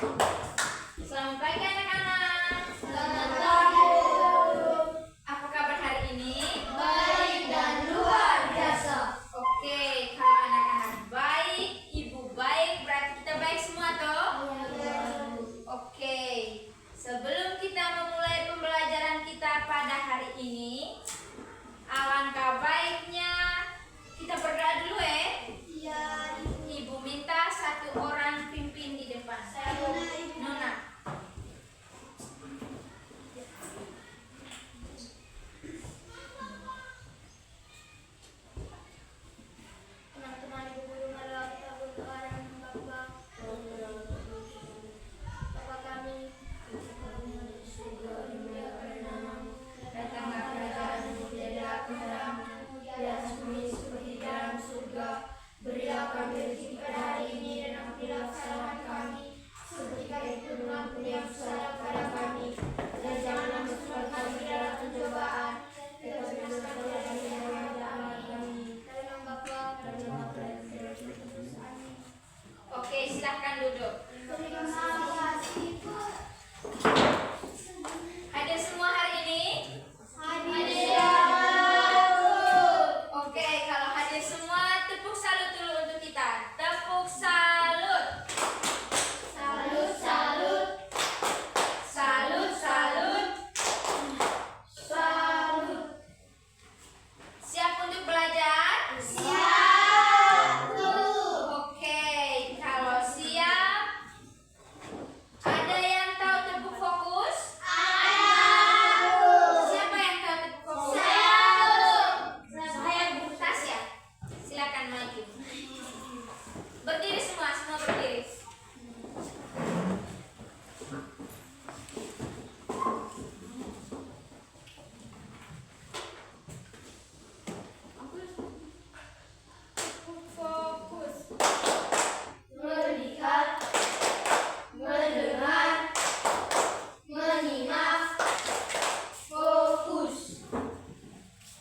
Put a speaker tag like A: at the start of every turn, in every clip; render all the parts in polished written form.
A: Selamat pagi anak-anak.
B: Selamat pagi.
A: Apa kabar hari ini?
B: Baik dan luar biasa.
A: Oke, kalau anak-anak baik, ibu baik, berarti kita baik semua toh?
B: Iya.
A: Oke, sebelum kita memulai pembelajaran kita pada hari ini, alangkah baiknya kita berdoa dulu ya.
B: Iya.
A: Ibu minta satu orang pimpin di depan. Nona.
B: Teman-teman ibu guru, marilah kita berdoa dan membangga. Bapa kami, di surga, dimuliakan namamu, datanglah kerajaanmu, jadilah kehendakmu di atas bumi seperti di dalam surga. Berilah kami rezeki pada hari ini dan ampunilah kesalahan kami, seperti kami pun mengampuni yang bersalah kepada kami. Dan janganlah masukkan kami dalam pencobaan, tetapi bebaskanlah kami dari jahat kami. Dalam nama Bapa dan Nama dan Roh Kudus. Amin.
A: Oke, silahkan duduk.
B: Terima kasih, Bu.
A: Hadir semua hari ini?
B: Hadir.
A: Oke, kalau hadir semua, tepuk salut dulu untuk kita. Tepuk salut.
B: Salut, salut,
A: Salut, salut.
B: salut.
A: Siap untuk belajar?
B: Siap, Bu.
A: Oke, kalau siap, ada yang tahu tepuk fokus?
B: Ada, Bu.
A: Siapa yang tahu tepuk fokus?
B: Saya, Bu.
A: Tasya, silakan maju. Berdiri semua berdiri. Fokus.
B: Melihat, mendengar, menyimak, fokus.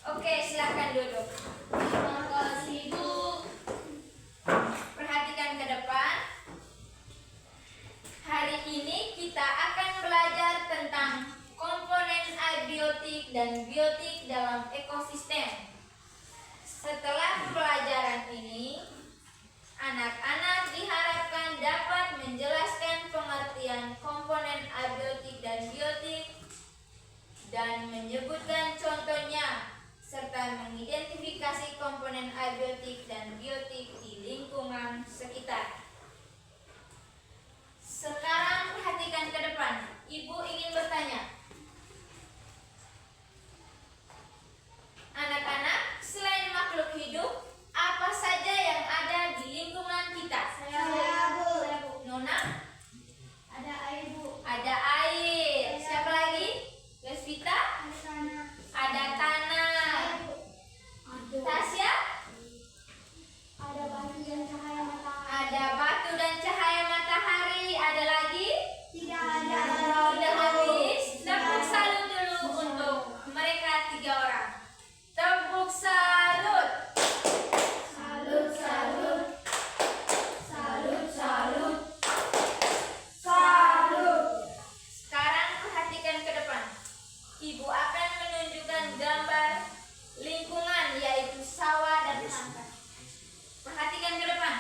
A: Oke, silakan duduk.
B: Terima kasih, Bu.
A: Perhatikan ke depan. Hari ini kita akan belajar tentang komponen abiotik dan biotik dalam ekosistem. Setelah pembelajaran ini, anak-anak diharapkan dapat menjelaskan pengertian komponen abiotik dan biotik dan menyebutkan contohnya serta mengidentifikasi komponen abiotik dan biotik di lingkungan sekitar. Sekarang perhatikan ke depan. Ibu ingin bertanya. Anak-anak, selain makhluk hidup, apa saja yang ada di lingkungan kita?
B: Saya, Bu.
A: Nona?
B: Ada air, Bu.
A: Ada air. Siapa lagi? Lesvita?
B: Ada tanah.
A: Ada tanah.
B: Ada.
A: Tasya?
B: Ada batu dan cahaya matahari.
A: Ada batu dan cahaya matahari. Ada lagi?
B: Tidak ada.
A: Sudah habis. Tepuk salut dulu untuk mereka 3 orang. Tepuk salut.
B: Salut, salut. Salut, salut. Salut.
A: Sekarang perhatikan ke depan. Ibu akan menunjukkan gambar lingkungan, yaitu sawah dan hutan. Perhatikan ke depan.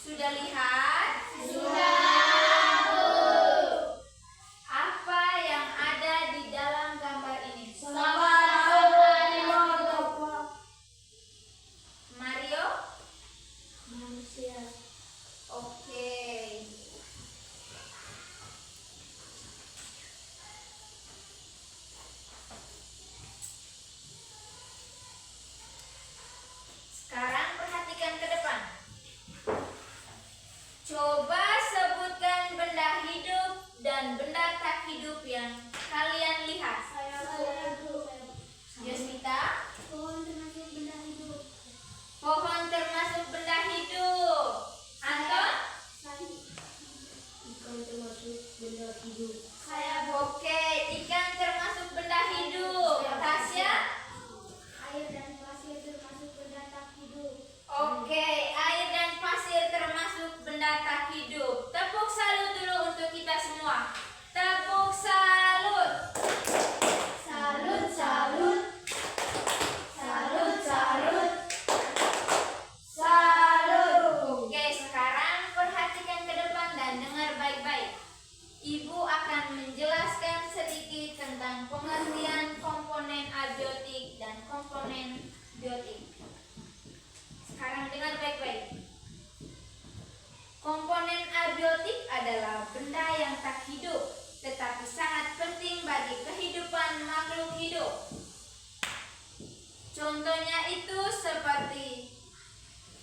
A: Sudah lihat?
B: Sudah, Bu.
A: Apa yang ada di dalam gambar ini?
B: Selamat Bapak.
A: Mario?
B: Manusia.
A: Oke. Sekarang perhatikan ke depan. Coba sebutkan benda hidup dan benda tak hidup yang kalian lihat.
B: Saya, Bu.
A: Yosmita,
B: Pohon termasuk benda hidup.
A: pohon termasuk benda hidup. Anton?
B: Ikan termasuk benda hidup.
A: Saya. Oke, ikan termasuk benda hidup. Tasya?
B: Air dan pasir termasuk benda tak hidup.
A: Oke, air dan pasir termasuk benda tak hidup. Tepuk kita semua. Tepuk salut.
B: Salut, salut. Salut, salut. Salut.
A: Oke, sekarang perhatikan ke depan dan dengar baik-baik. Ibu akan menjelaskan sedikit tentang pengertian komponen abiotik dan komponen biotik. Sekarang dengar baik-baik. Komponen abiotik adalah benda yang tak hidup, tetapi sangat penting bagi kehidupan makhluk hidup. Contohnya itu seperti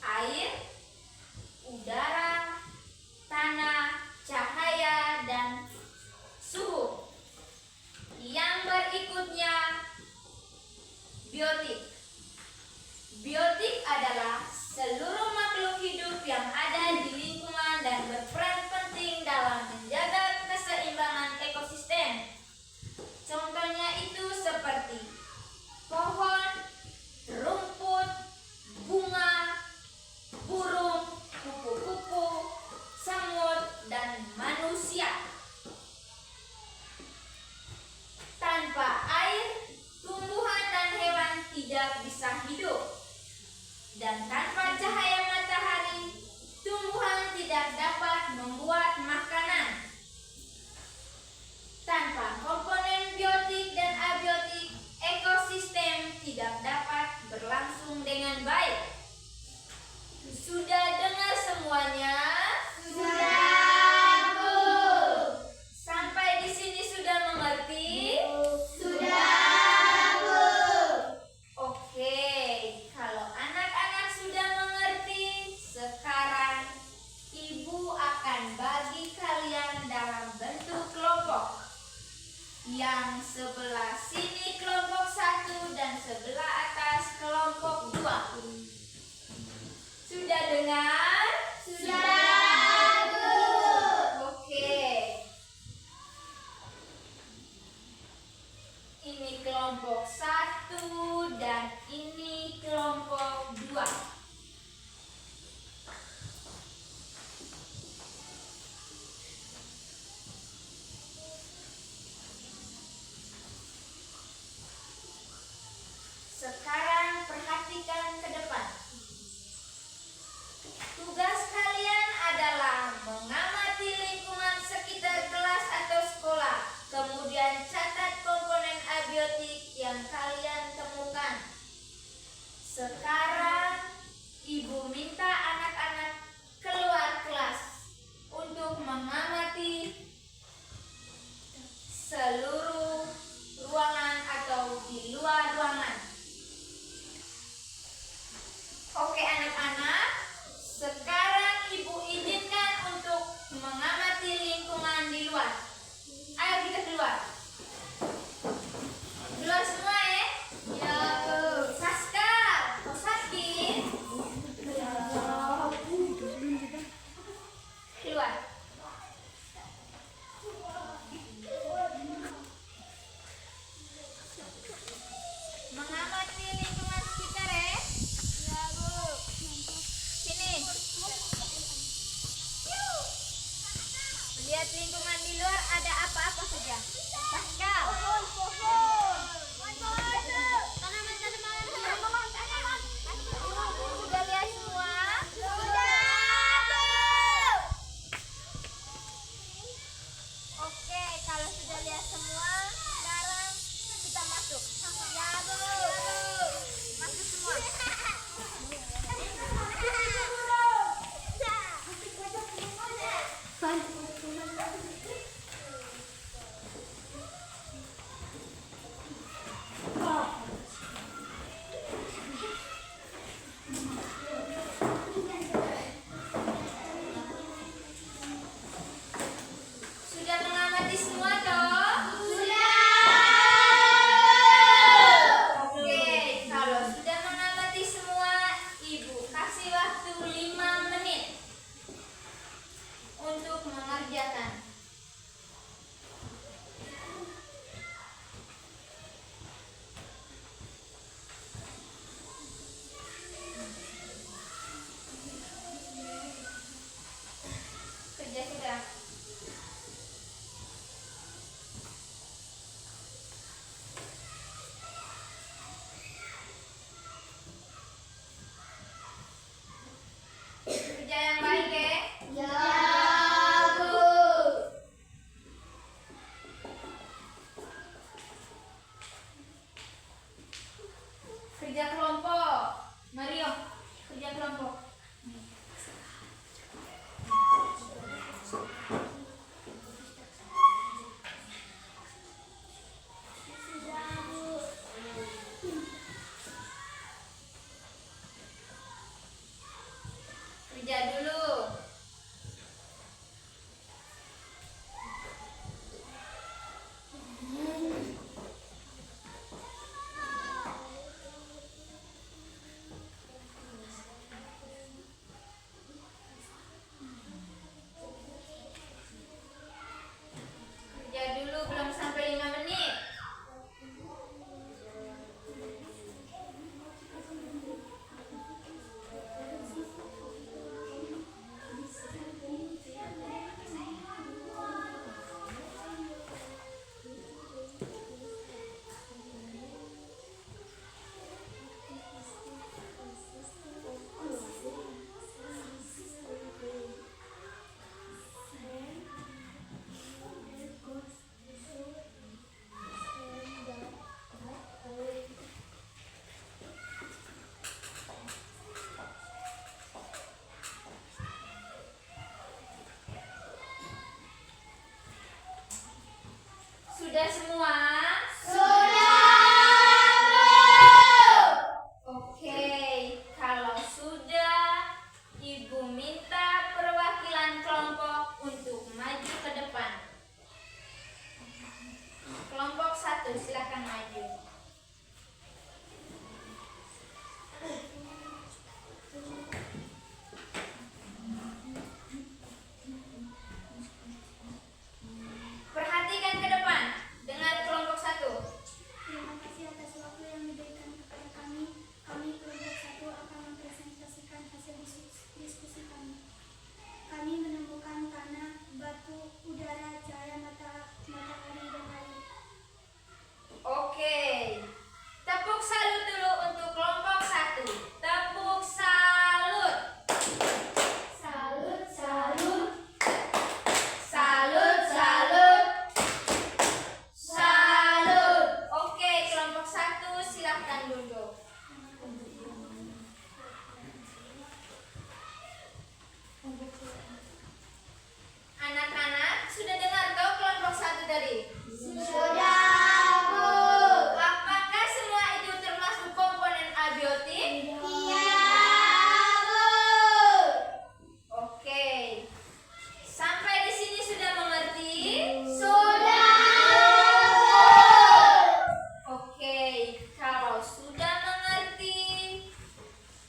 A: air, udara, tanah, cahaya, dan suhu. Yang berikutnya, biotik. Biotik adalah seluruh makhluk hidup yang ada di lingkungan dan berperan penting dalam menjaga keseimbangan ekosistem. Contohnya itu seperti pohon, rumput, bunga, burung, kupu-kupu, semut, dan manusia. Tanpa air, tumbuhan dan hewan tidak bisa hidup. Dan tanpa cahaya matahari, tumbuhan tidak dapat membuat makanan. Tanpa komponen biotik dan abiotik, ekosistem tidak dapat berlangsung dengan baik. Sudah dengar semuanya?
B: Sudah, Bu.
A: Sampai di sini sudah mengerti?
B: Sudah, Bu.
A: Oke, kalau anak-anak sudah mengerti, sekarang Ibu akan bagi kalian dalam bentuk kelompok. Yang sebelah sini kelompok 1 dan sebelah atas kelompok 2. Sudah dengar?
B: Sudah, Bu.
A: Oke. Ini kelompok 1 dan ini kelompok 2. Sekarang perhatikan ke depan. Tugas kalian adalah mengamati lingkungan sekitar kelas atau sekolah. Kemudian catat komponen abiotik yang kalian temukan. Sekarang Ibu minta anak-anak keluar kelas untuk mengamati seluruh ruangan atau di luar ruangan. Oke anak-anak, sekarang Ibu izinkan untuk mengamati lingkungan di luar. Ayo kita keluar. Keluar semua ya?
B: Ya, Bu.
A: Saska, kau sakit? Keluar. Mengamati lingkungan sekitar ya?
B: Ya, Bu.
A: Sini. Lihat lingkungan di luar ada apa-apa saja. Pascal.
B: Pohon.
A: Sudah lihat semua?
B: Sudah, Bu.
A: Oke, kalau sudah lihat semua, sekarang kita masuk.
B: Ya, Bu.
A: Masuk semua. Sudah mengamati semua toh? Oke, kalau sudah mengamati semua, Ibu kasih waktu 5 menit untuk mengerjakan. Kerja sudah. Sudah semua? Oke, kalau sudah, Ibu minta perwakilan kelompok untuk maju ke depan. Kelompok 1, silakan maju. Perhatikan ke depan. Dengar kelompok 1.
B: Terima kasih atas waktu yang diberikan kepada kami. Kami kelompok 1 akan mempresentasikan hasil diskusi kami. Kami menemukan tanah, batu, udara, cahaya matahari dan air.
A: Oke. Tepuk salut dulu untuk kelompok 1. Tepuk salut.
B: Salut, salut.
A: Salut, salut. Salut. Oke, kelompok 1 silahkan duduk. Anak-anak, sudah dengar kau kelompok 1 tadi?
B: Sudah, Bu.
A: Apakah semua itu termasuk komponen abiotik?
B: Iya, Bu.
A: Oke. Sampai di sini sudah mengerti?
B: Sudah,
A: Oke, kalau sudah mengerti,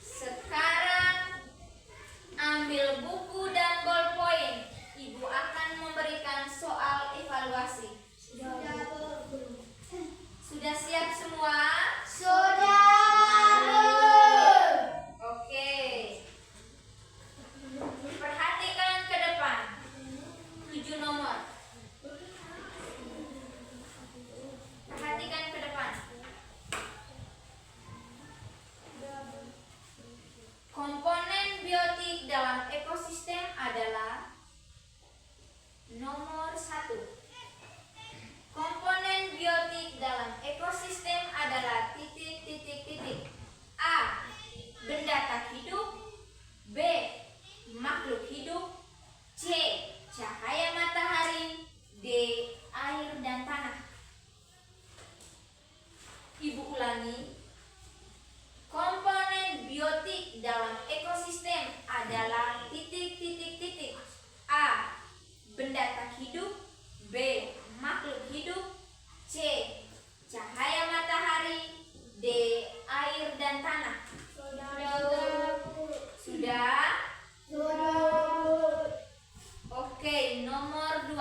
A: sekarang ambil buku dan ballpoint. Ibu akan memberikan soal evaluasi.
B: Bu.
A: Sudah siap semua?
B: Sudah, Bu.
A: Oke. Perhatikan ke depan. 7 nomor. Perhatikan ke depan. Komponen biotik dalam ekosistem adalah nomor 1. Komponen biotik dalam ekosistem adalah titik, titik, titik. A. Benda tak hidup. B. Makhluk hidup. C. Cahaya matahari. D. Air dan tanah. Ibu ulangi. Komponen biotik dalam ekosistem adalah titik, titik, titik. A. Benda tak hidup. B. Makhluk hidup. C. Cahaya matahari. D. Air dan tanah. Sudah? Oke, nomor 2.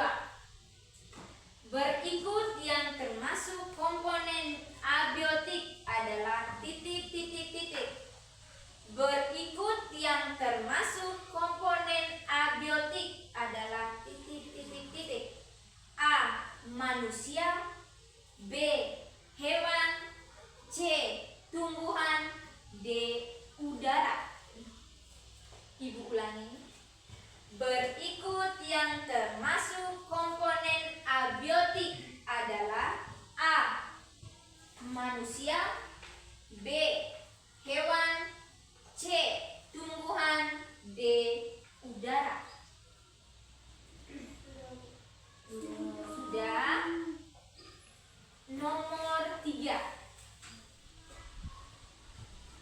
A: Berikut yang termasuk komponen abiotik adalah titik, titik, titik. Berikut yang termasuk komponen abiotik adalah titik, titik, titik. A. Manusia. B. Hewan. C. Tumbuhan. D. Udara. Ibu ulangi. Berikut yang termasuk komponen abiotik adalah A. Manusia. B. Hewan. C. Tumbuhan. D. Udara. Sudah? Nomor 3.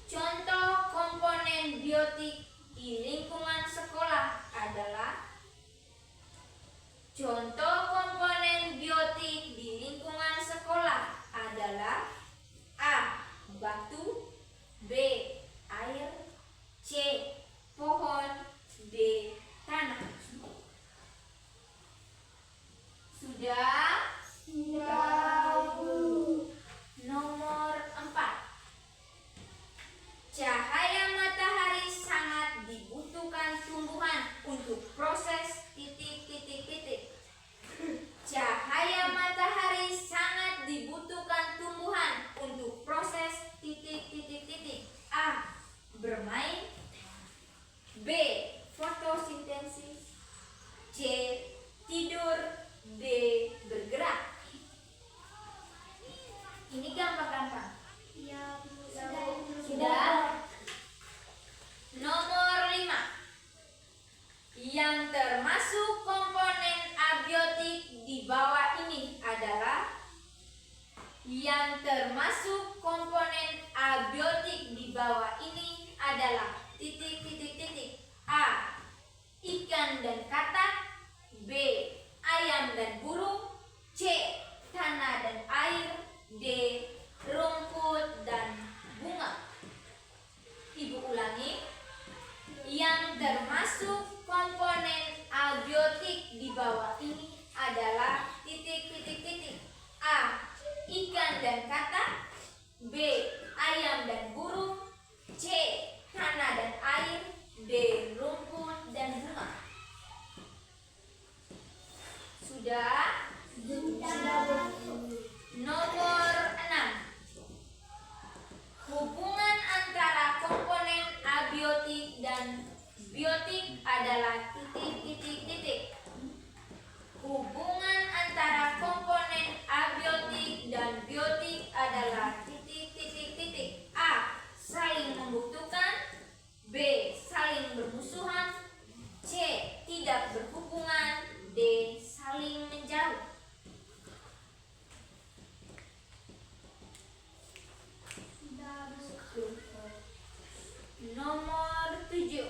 A: Contoh komponen biotik di lingkungan sekolah adalah contoh komponen biotik di lingkungan sekolah adalah A. Batu. B. Air. C. Pohon. D. Tanah. Sudah? Nomor 4. Cahaya matahari sangat dibutuhkan tumbuhan untuk proses titik, titik, titik. yang termasuk komponen abiotik di bawah ini adalah titik titik titik. A. Ikan dan katak. B. Ayam dan burung. C. Tanah dan air. D. Rumput dan bunga. Ibu ulangi. Yang termasuk komponen abiotik di bawah ini adalah titik titik titik. A. Ikan dan katak. B. Ayam dan burung. C. Tanah dan air. D. Rumput dan bunga. Sudah? Nomor 6. Hubungan antara komponen abiotik dan biotik adalah titik titik titik. Hubungan antara komponen abiotik dan biotik adalah titik titik titik. A. Saling membutuhkan. B. Saling bermusuhan. C. Tidak berhubungan. D. Saling menjauh. Nomor 7.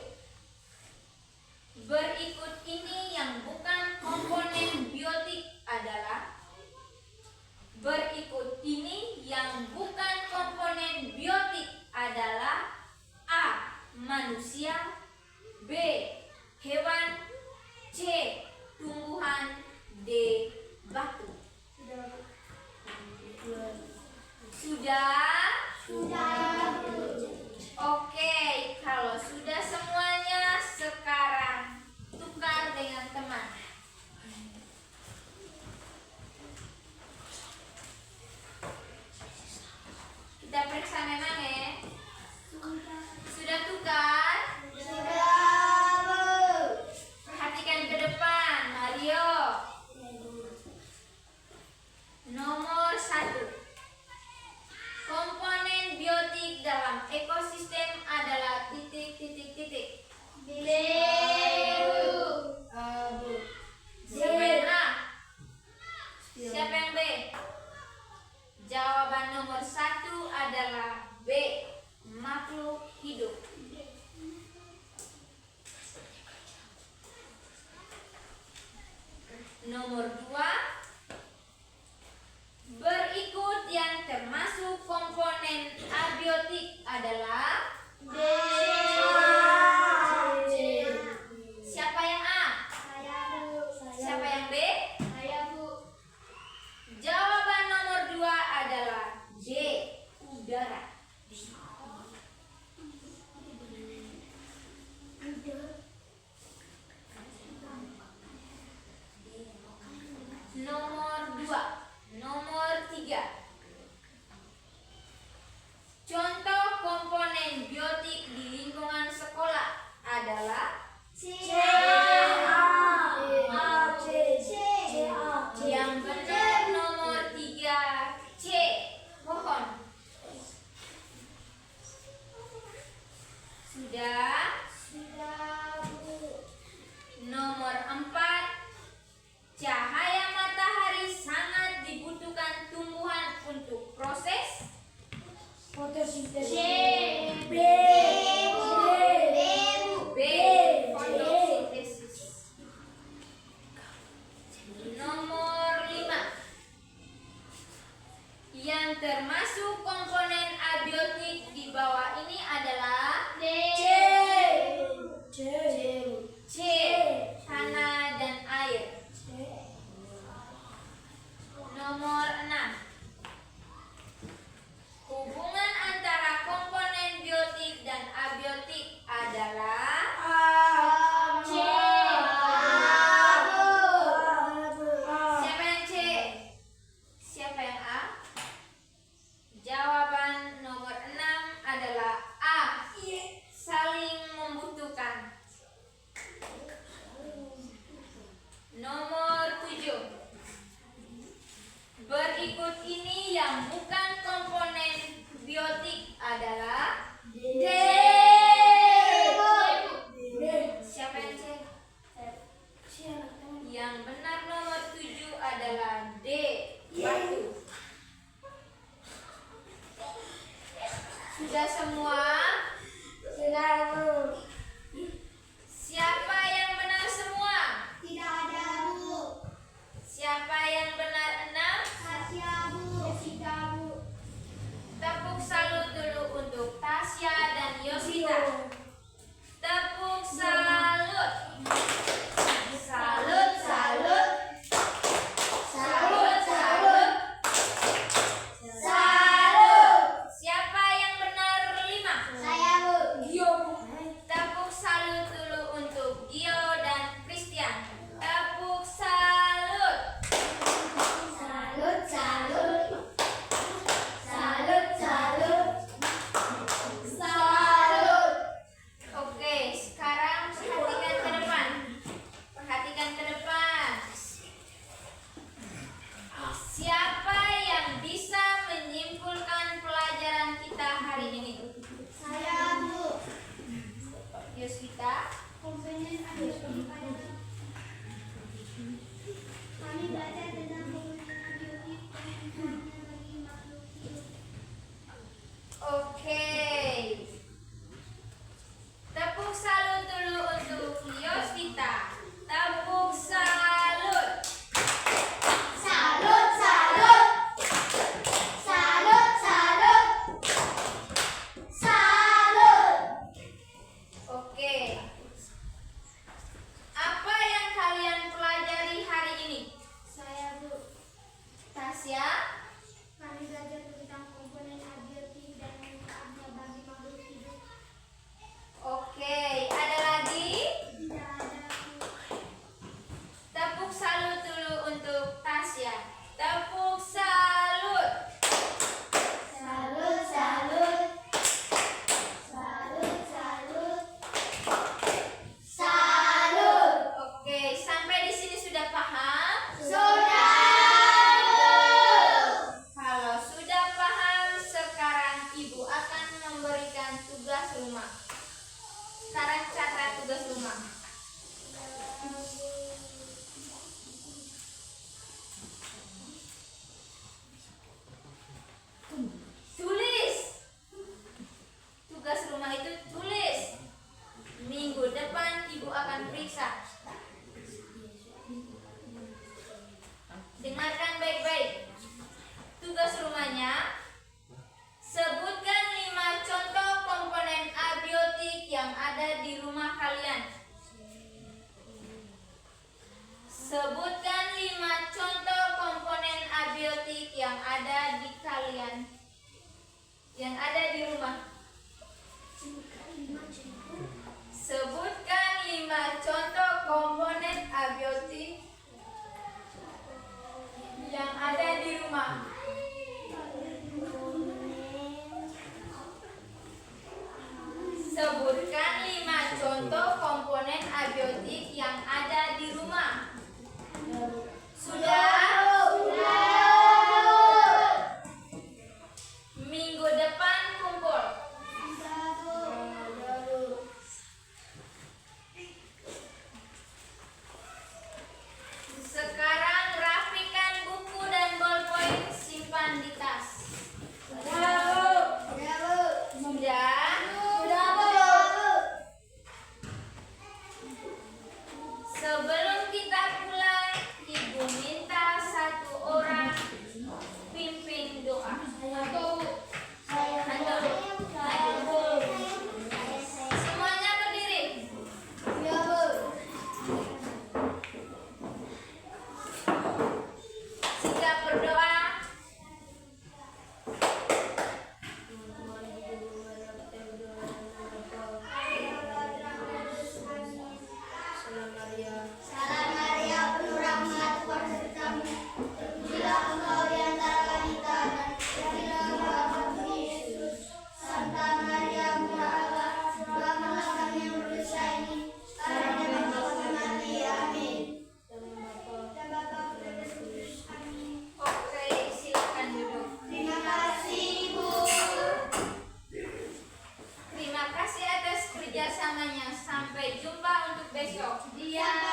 A: Berikut ini yang bukan komponen biotik adalah. Berikut ini yang bukan komponen biotik adalah. A. Manusia. B. Hewan. C. Tumbuhan. D. Batu. Sudah? Oke, kalau sudah semuanya, sekarang tukar dengan teman. Kita periksa memang ya. Sudah tukar? Perhatikan ke depan, Mario. Nomor 1. Komponen biotik dalam ekosistem adalah titik titik titik. Siapa yang A? Siapa yang B? Jawaban nomor 1 adalah B. Makhluk hidup. Nomor 2. Berikut yang termasuk komponen abiotik adalah. Siapa yang A? Siapa yang B? Jawaban nomor 2 adalah D. Udara. Tepuk salut.
B: Salut, salut. Salut, salut. Salut.
A: Oke, sampai di sini sudah paham?
B: Sudah.
A: Kalau sudah paham, sekarang Ibu akan memberikan tugas rumah. Sekarang catat tugas rumah. Tulis. Tugas rumah itu tulis. Minggu depan Ibu akan periksa. Dengarkan baik-baik. Tugas rumahnya, sebutkan 5 contoh komponen abiotik yang ada di rumah kalian. Sebutkan 5 contoh komponen abiotik yang ada di kalian. Yang ada di rumah. Sebutkan 5 contoh komponen abiotik yang ada di rumah. Sebutkan 5 contoh komponen abiotik yang ada di rumah. Sudah? Minggu depan kumpul. Sekarang rapikan buku dan ballpoint, simpan di tas. Sudah? Sebelum kita pulang, Ibu minta 1 orang pimpin doa. Semuanya berdiri. Siap berdoa.
B: Salam Maria, penuh rahmat, Tuhan sertamu. Terpujilah engkau di antara wanita dan terpujilah buah kandungan Yesus. Santa Maria, Bunda Allah, doakanlah kami yang berdosa ini, sekarang dan waktu kami mati. Amin. Dan Bapa, Putra dan Roh Kudus. Amin.
A: Oke, silakan duduk.
B: Terima kasih, Ibu.
A: Terima kasih atas kerjasamanya. Sampai jumpa untuk besok.
B: Iya.